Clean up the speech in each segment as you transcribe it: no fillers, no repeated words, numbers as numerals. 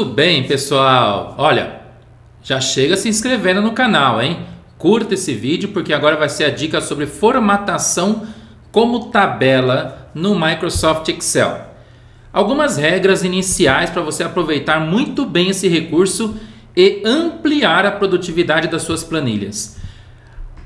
Muito bem, pessoal. Olha, já chega se inscrevendo no canal, hein? Curta esse vídeo porque agora vai ser a dica sobre formatação como tabela no Microsoft Excel. Algumas regras iniciais para você aproveitar muito bem esse recurso e ampliar a produtividade das suas planilhas.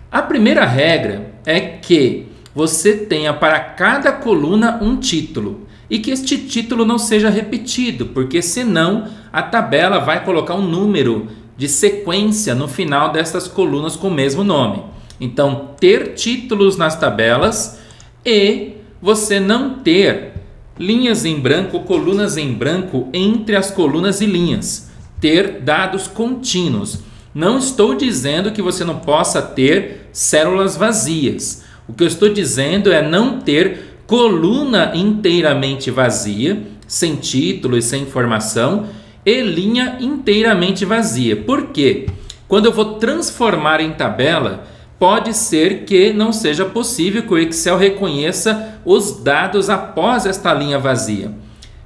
A primeira regra é que você tenha para cada coluna um título e que este título não seja repetido, porque senão a tabela vai colocar um número de sequência no final dessas colunas com o mesmo nome. Então, ter títulos nas tabelas e você não ter linhas em branco, colunas em branco entre as colunas e linhas. Ter dados contínuos. Não estou dizendo que você não possa ter células vazias. O que eu estou dizendo é não ter coluna inteiramente vazia, sem título e sem informação, e linha inteiramente vazia. Por quê? Quando eu vou transformar em tabela, pode ser que não seja possível que o Excel reconheça os dados após esta linha vazia.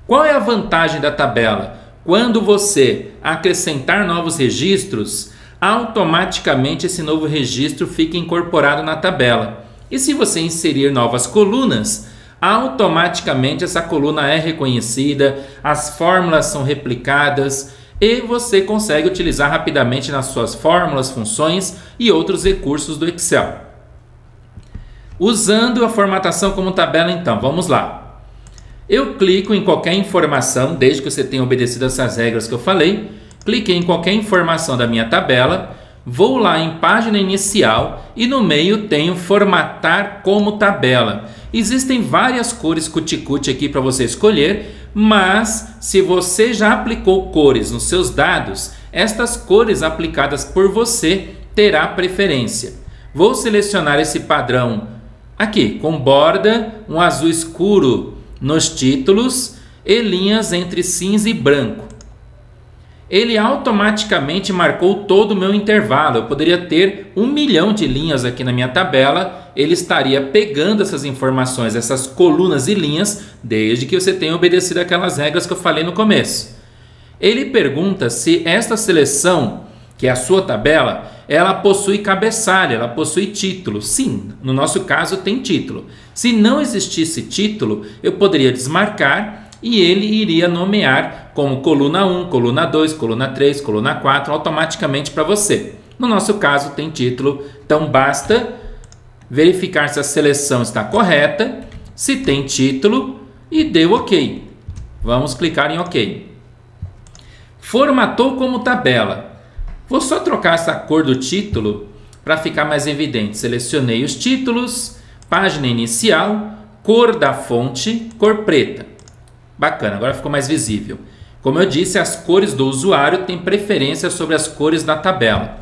Qual é a vantagem da tabela? Quando você acrescentar novos registros, automaticamente esse novo registro fica incorporado na tabela. E se você inserir novas colunas, automaticamente essa coluna é reconhecida, as fórmulas são replicadas e você consegue utilizar rapidamente nas suas fórmulas, funções e outros recursos do Excel. Usando a formatação como tabela, então, vamos lá. Eu clico em qualquer informação, desde que você tenha obedecido essas regras que eu falei. Cliquei em qualquer informação da minha tabela, vou lá em página inicial e no meio tenho formatar como tabela. Existem várias cores cuticute aqui para você escolher, mas se você já aplicou cores nos seus dados, estas cores aplicadas por você terá preferência. Vou selecionar esse padrão aqui, com borda, um azul escuro nos títulos e linhas entre cinza e branco. Ele automaticamente marcou todo o meu intervalo. Eu poderia ter 1 milhão de linhas aqui na minha tabela. Ele estaria pegando essas informações, essas colunas e linhas, desde que você tenha obedecido aquelas regras que eu falei no começo. Ele pergunta se esta seleção, que é a sua tabela, ela possui cabeçalho, ela possui título. Sim, no nosso caso tem título. Se não existisse título, eu poderia desmarcar e ele iria nomear como coluna 1, coluna 2, coluna 3, coluna 4 automaticamente para você. No nosso caso tem título, então basta verificar se a seleção está correta, se tem título e deu OK. Vamos clicar em OK. Formatou como tabela. Vou só trocar essa cor do título para ficar mais evidente. Selecionei os títulos, página inicial, cor da fonte, cor preta. Bacana, agora ficou mais visível. Como eu disse, as cores do usuário têm preferência sobre as cores da tabela.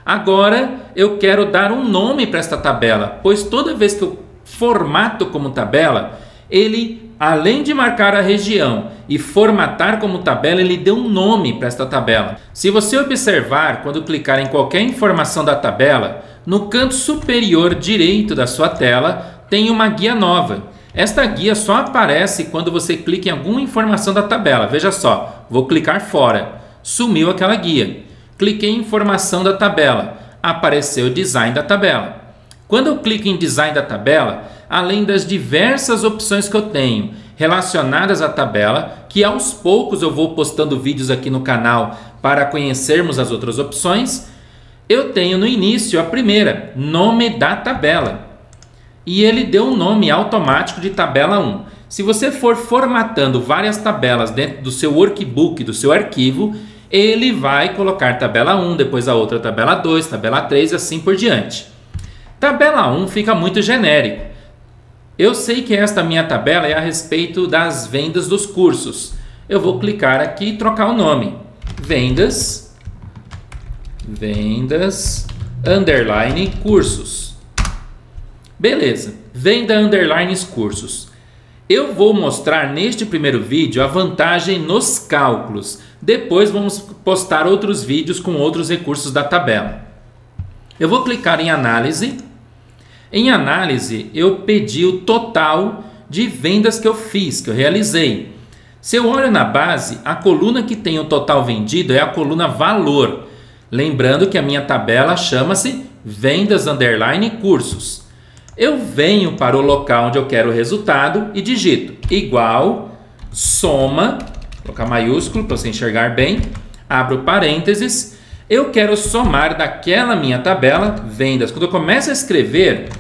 Agora eu quero dar um nome para esta tabela, pois toda vez que eu formato como tabela, ele, além de marcar a região e formatar como tabela, ele deu um nome para esta tabela. Se você observar, quando clicar em qualquer informação da tabela, no canto superior direito da sua tela tem uma guia nova. Esta guia só aparece quando você clica em alguma informação da tabela. Veja só, vou clicar fora. Sumiu aquela guia. Cliquei em informação da tabela. Apareceu o design da tabela. Quando eu clico em design da tabela, além das diversas opções que eu tenho relacionadas à tabela, que aos poucos eu vou postando vídeos aqui no canal para conhecermos as outras opções, eu tenho no início a primeira, nome da tabela. E ele deu um nome automático de tabela 1. Se você for formatando várias tabelas dentro do seu workbook, do seu arquivo, ele vai colocar tabela 1, depois a outra tabela 2, tabela 3 e assim por diante. Tabela 1 fica muito genérico. Eu sei que esta minha tabela é a respeito das vendas dos cursos. Eu vou clicar aqui e trocar o nome. Vendas, underline, cursos. Beleza, venda underline cursos. Eu vou mostrar neste primeiro vídeo a vantagem nos cálculos. Depois vamos postar outros vídeos com outros recursos da tabela. Eu vou clicar em análise. Em análise eu pedi o total de vendas que eu fiz, que eu realizei. Se eu olho na base, a coluna que tem o total vendido é a coluna valor. Lembrando que a minha tabela chama-se vendas _ cursos. Eu venho para o local onde eu quero o resultado e digito igual soma, vou colocar maiúsculo para você enxergar bem, abro parênteses, eu quero somar daquela minha tabela vendas. Quando eu começo a escrever,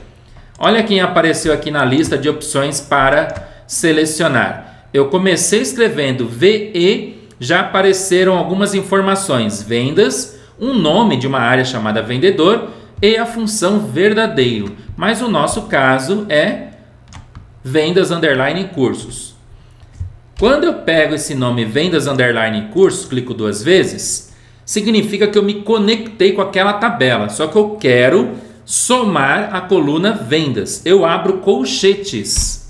olha quem apareceu aqui na lista de opções para selecionar. Eu comecei escrevendo VE, já apareceram algumas informações, vendas, um nome de uma área chamada vendedor e a função verdadeiro. Mas o nosso caso é vendas _ cursos. Quando eu pego esse nome vendas _ cursos, clico 2 vezes, significa que eu me conectei com aquela tabela, só que eu quero somar a coluna vendas. Eu abro colchetes.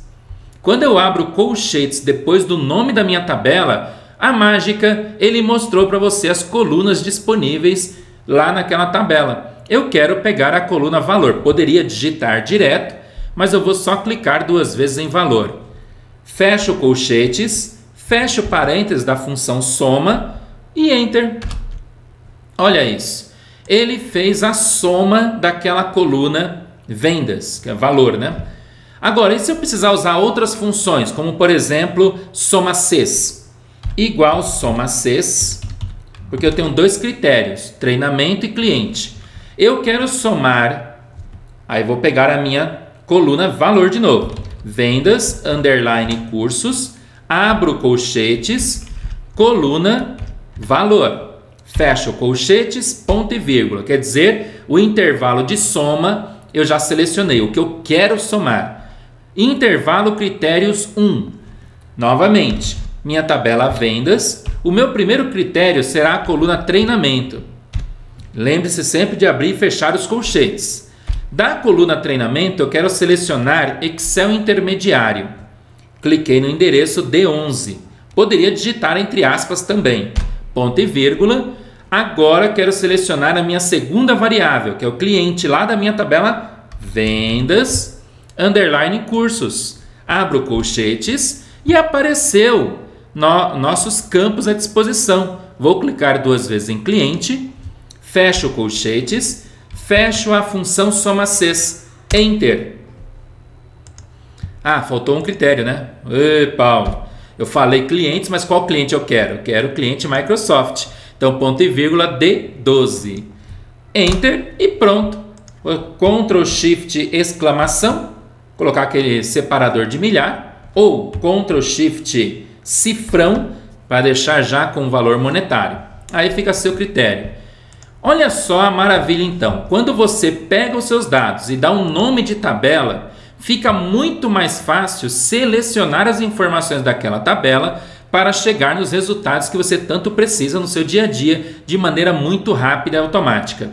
Quando eu abro colchetes depois do nome da minha tabela, a mágica, ele mostrou para você as colunas disponíveis lá naquela tabela. Eu quero pegar a coluna valor. Poderia digitar direto, mas eu vou só clicar 2 vezes em valor. Fecho colchetes, fecho parênteses da função soma e Enter. Olha isso. Ele fez a soma daquela coluna vendas, que é valor, né? Agora, e se eu precisar usar outras funções, como por exemplo, soma Cs? Igual soma Cs, porque eu tenho 2 critérios, treinamento e cliente. Eu quero somar, aí vou pegar a minha coluna valor de novo. Vendas _ cursos, abro colchetes, coluna valor. Fecho colchetes, ponto e vírgula. Quer dizer, o intervalo de soma eu já selecionei, o que eu quero somar. Intervalo critérios 1. Novamente, minha tabela vendas. O meu primeiro critério será a coluna treinamento. Lembre-se sempre de abrir e fechar os colchetes. Da coluna treinamento, eu quero selecionar Excel intermediário. Cliquei no endereço D11. Poderia digitar entre aspas também. Ponto e vírgula. Agora quero selecionar a minha segunda variável, que é o cliente lá da minha tabela vendas _ cursos. Abro colchetes e apareceu nossos campos à disposição. Vou clicar 2 vezes em cliente, fecho colchetes, fecho a função soma Cs, Enter. Ah, faltou um critério, né? Ê, Paulo, eu falei clientes, mas qual cliente eu quero? Eu quero o cliente Microsoft. Então, ponto e vírgula D12. Enter e pronto. Ctrl Shift exclamação, colocar aquele separador de milhar, ou Ctrl Shift cifrão, para deixar já com o valor monetário. Aí fica a seu critério. Olha só a maravilha então. Quando você pega os seus dados e dá um nome de tabela, fica muito mais fácil selecionar as informações daquela tabela para chegar nos resultados que você tanto precisa no seu dia a dia de maneira muito rápida e automática.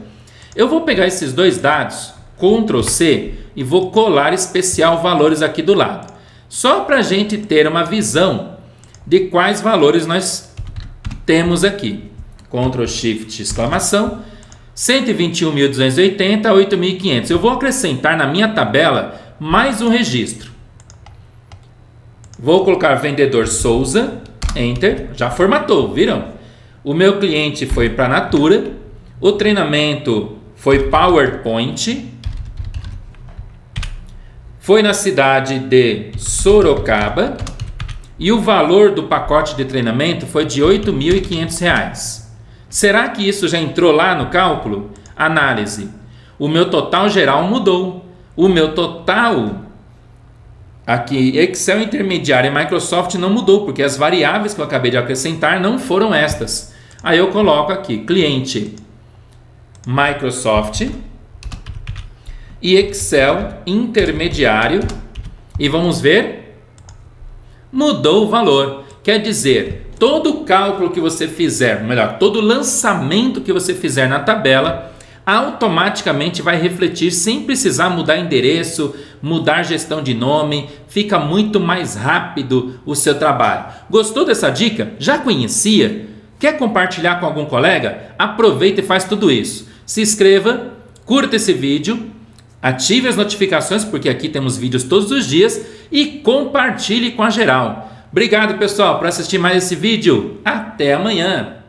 Eu vou pegar esses 2 dados, Ctrl C, e vou colar especial valores aqui do lado. Só para a gente ter uma visão de quais valores nós temos aqui. Ctrl Shift exclamação, 121.280 a 8.500. Eu vou acrescentar na minha tabela mais um registro. Vou colocar vendedor Souza, Enter, já formatou, viram? O meu cliente foi para Natura, o treinamento foi PowerPoint, foi na cidade de Sorocaba e o valor do pacote de treinamento foi de R$ 8.500. Será que isso já entrou lá no cálculo? Análise. O meu total geral mudou. O meu total aqui, Excel intermediário e Microsoft não mudou, porque as variáveis que eu acabei de acrescentar não foram estas. Aí eu coloco aqui, cliente Microsoft e Excel intermediário e vamos ver, mudou o valor. Quer dizer, todo cálculo que você fizer, melhor, todo lançamento que você fizer na tabela, automaticamente vai refletir sem precisar mudar endereço, mudar gestão de nome, fica muito mais rápido o seu trabalho. Gostou dessa dica? Já conhecia? Quer compartilhar com algum colega? Aproveita e faz tudo isso. Se inscreva, curta esse vídeo, ative as notificações, porque aqui temos vídeos todos os dias, e compartilhe com a geral. Obrigado, pessoal, por assistir mais esse vídeo. Até amanhã!